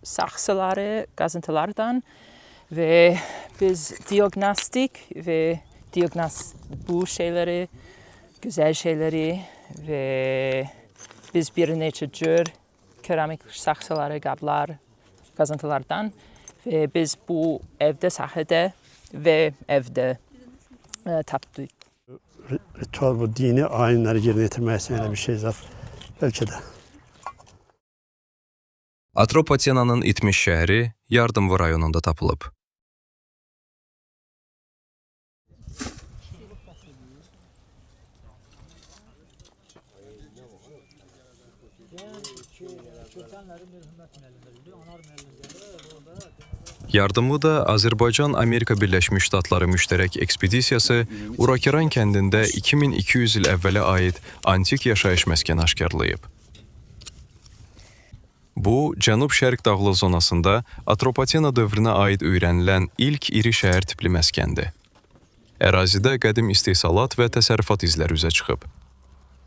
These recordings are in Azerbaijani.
saksıları, kazıntılardan ve biz bu şeyleri, güzel şeyleri ve biz bir neçe tür keramik saksıları, kablar, kazıntılardan ve biz bu evde sahada ve evde taptık. Ritüel bu dini ayinleri yerine getirmek için öyle bir şey zaten. Belki de. Atropatenanın itmiş şəhəri Yardımlı rayonunda tapılıb. Yardımlı da Azərbaycan-Amerika Birləşmiş Ştatları müştərək ekspedisiyası Urakeran kəndində 2200 il əvvələ aid antik yaşayış məskəni aşkarlayıb. Bu, Cənub-Şərq dağlıq zonasında Atropatena dövrünə aid öyrənilən ilk iri şəhər tipli məskəndir. Ərazidə qədim istehsalat və təsərrüfat izləri üzə çıxıb.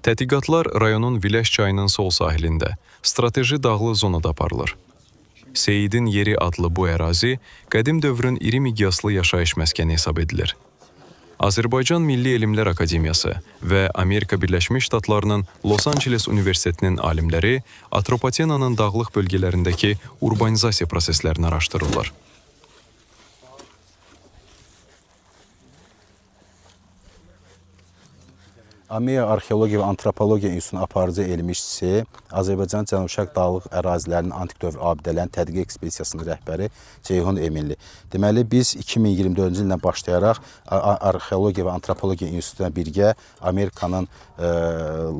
Tədqiqatlar rayonun Viləş çayının sol sahilində, strateji dağlıq zonada aparılır. Seyidin yeri adlı bu ərazi qədim dövrün iri miqyaslı yaşayış məskəni hesab edilir. Azərbaycan Milli Elmlər Akademiyası və Amerika Birləşmiş Ştatlarının Los Angeles Universitetinin alimləri Atropatenanın dağlıq bölgələrindəki urbanizasiya proseslərini araşdırırlar. AMEA Arxeologiya və Antropologiya İnstitutunun aparıcı elmi işçisi, Azərbaycan Cənub-Şərq dağlıq ərazilərinin antik dövr abidələrin tədqiq ekspedisiyasının rəhbəri Ceyhun Eminli. Deməli, biz 2024-cü ildən başlayaraq Arxeologiya və Antropologiya İnstitutuna birgə Amerikanın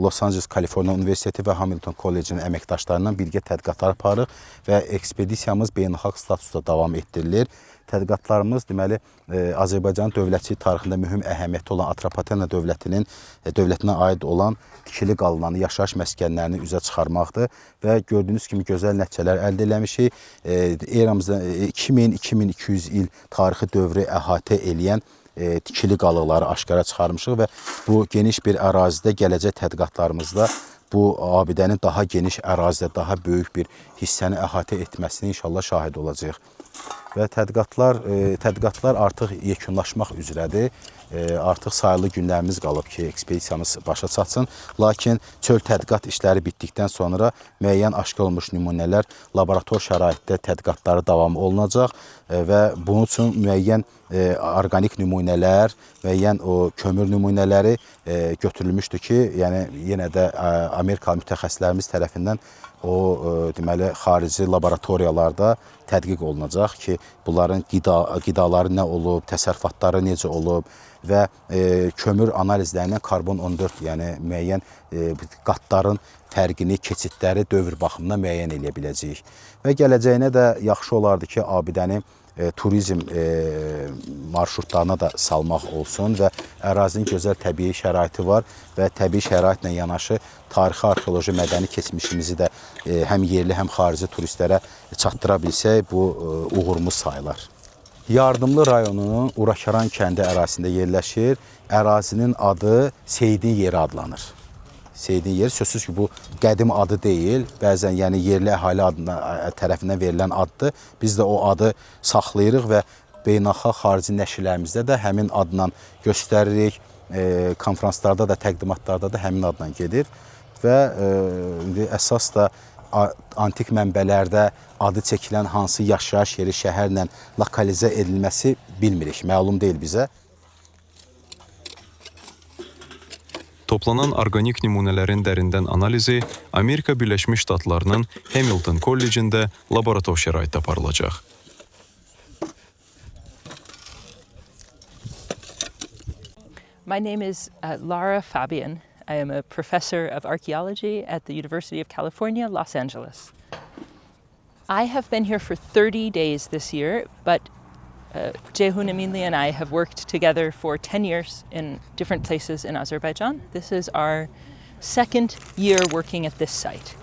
Los Angeles, Kaliforniya Universiteti və Hamilton Kollecinin əməkdaşlarından birgə tədqiqatlar aparırıq və ekspedisiyamız beynəlxalq statusda davam etdirilir. Tədqiqatlarımız deməli Azərbaycan dövlətçilik tarixində mühüm əhəmiyyəti olan Atropatena dövlətinə aid olan tikili qalınan yaşayış məskənlərini üzə çıxarmaqdır və gördüyünüz kimi gözəl nəticələr əldə eləmişik. Eramızda 2000-2200 il tarixi dövrü əhatə eləyən tikili qalıqları aşkara çıxarmışıq və bu geniş bir ərazidə gələcək tədqiqatlarımızda bu abidənin daha geniş ərazidə, daha böyük bir hissəni əhatə etməsini inşallah şahid olacağıq. Və tədqiqatlar artıq yekunlaşmaq üzrədir. Artıq sayılı günlərimiz qalıb ki, ekspedisiyamız başa çatsın. Lakin çöl tədqiqat işləri bitdikdən sonra müəyyən aşkar olmuş nümunələr laborator şəraitdə tədqiqatları davam olunacaq və bunun üçün müəyyən orqanik nümunələr, müəyyən o kömür nümunələri götürülmüşdür ki, yəni yenə də Amerikalı mütəxəssislərimiz tərəfindən o deməli xarici laboratoriyalarda tədqiq olunacaq ki, bunların qidaları nə olub, təsərrüfatları necə olub və kömür analizlərindən karbon 14, yəni müəyyən qatların fərqini, keçidləri dövr baxımından müəyyən edə biləcəyik. Və gələcəyinə də yaxşı olardı ki, abidəni turizm marşrutlarına da salmaq olsun və ərazinin gözəl təbii şəraiti var və təbii şəraitlə yanaşı tarixi arxeoloji mədəni keçmişimizi də həm yerli, həm xarici turistlərə çatdıra bilsək, bu uğurumuz sayılar. Yardımlı rayonunun Urakeran kəndi ərazisində yerləşir. Ərazinin adı Seyidin yeri adlanır. Seyidin yeri sözsüz ki, bu qədim adı deyil, bəzən yəni yerli əhali tərəfindən verilən addır. Biz də o adı saxlayırıq və beynəlxalq xarici nəşrlərimizdə də həmin adla göstəririk, konferanslarda da, təqdimatlarda da həmin adla gedir və əsas da antik mənbələrdə adı çəkilən hansı yaşayış yeri şəhərlə lokalizə edilməsi bilmirik, məlum deyil bizə. Toplanan orqanik nümunələrin dərindən analizi Amerika Birləşmiş Ştatlarının Hamilton Kollecində laborator şəraitdə aparılacaq. My name is Lara Fabian. I am a professor of archaeology at the University of California, Los Angeles. I have been here for 30 days this year, but Ceyhun Eminli and I have worked together for 10 years in different places in Azerbaijan. This is our second year working at this site.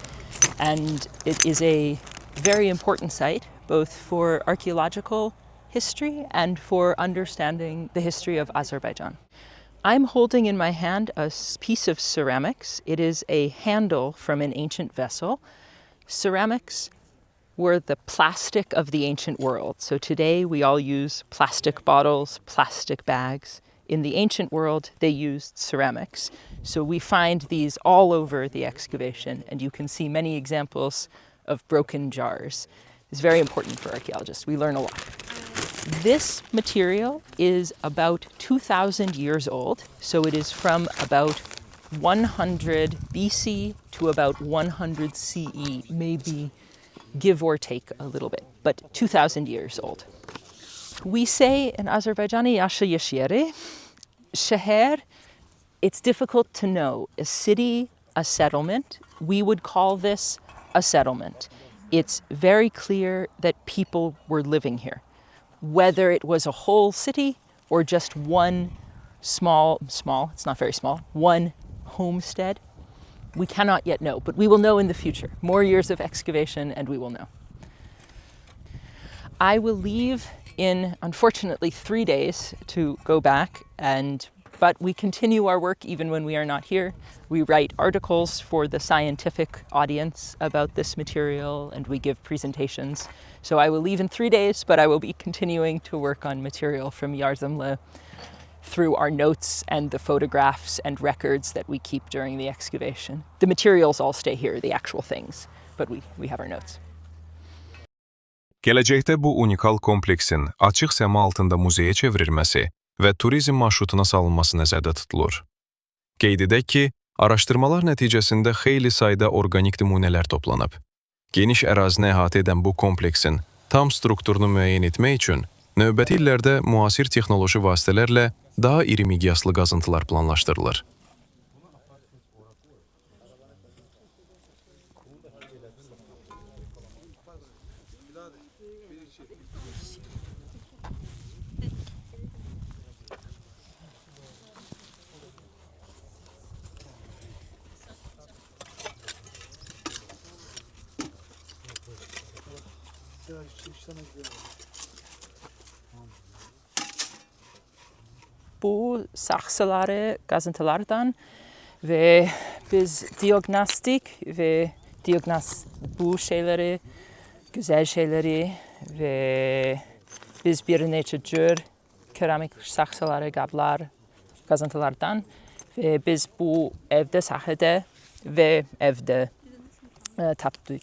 And it is a very important site, both for archaeological history and for understanding the history of Azerbaijan. I'm holding in my hand a piece of ceramics. It is a handle from an ancient vessel. Ceramics were the plastic of the ancient world. So today we all use plastic bottles, plastic bags. In the ancient world, they used ceramics. So we find these all over the excavation, and you can see many examples of broken jars. It's very important for archaeologists. We learn a lot. This material is about 2,000 years old. So it is from about 100 BC to about 100 CE, maybe give or take a little bit, but 2,000 years old. We say in Azerbaijani, Yaşa Yaşayeri, Sheher, it's difficult to know. A city, a settlement, we would call this a settlement. It's very clear that people were living here. Whether it was a whole city or just one small, it's not very small, one homestead, we cannot yet know, but we will know in the future. More years of excavation and we will know. I will leave in, unfortunately, 3 days to go back, but we continue our work even when we are not here. We write articles for the scientific audience about this material and we give presentations. So I will leave in 3 days, but I will be continuing to work on material from Yarzımlı through our notes and the photographs and records that we keep during the excavation. The materials all stay here, the actual things, but we have our notes. Gələcəkdə bu unikal kompleksin açıq səma altında muzeyə çevrilməsi və turizm marşrutuna salınması nəzərdə tutulur. Qeyd edək ki, araşdırmalar nəticəsində xeyli sayda orqanik nümunələr toplanıb. Geniş ərazini əhatə edən bu kompleksin tam strukturunu müəyyən etmək üçün növbəti illərdə müasir texnoloji vasitələrlə daha iri miqyaslı qazıntılar planlaşdırılır. Bu saksıları kazıntılardan ve biz bu şeyleri, güzel şeyleri ve biz bir neçe tür keramik saksıları, kablar, kazıntılardan ve biz bu evde sahada ve evde taptık.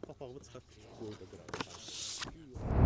Papaqlı çıxıb qoydu qırağa.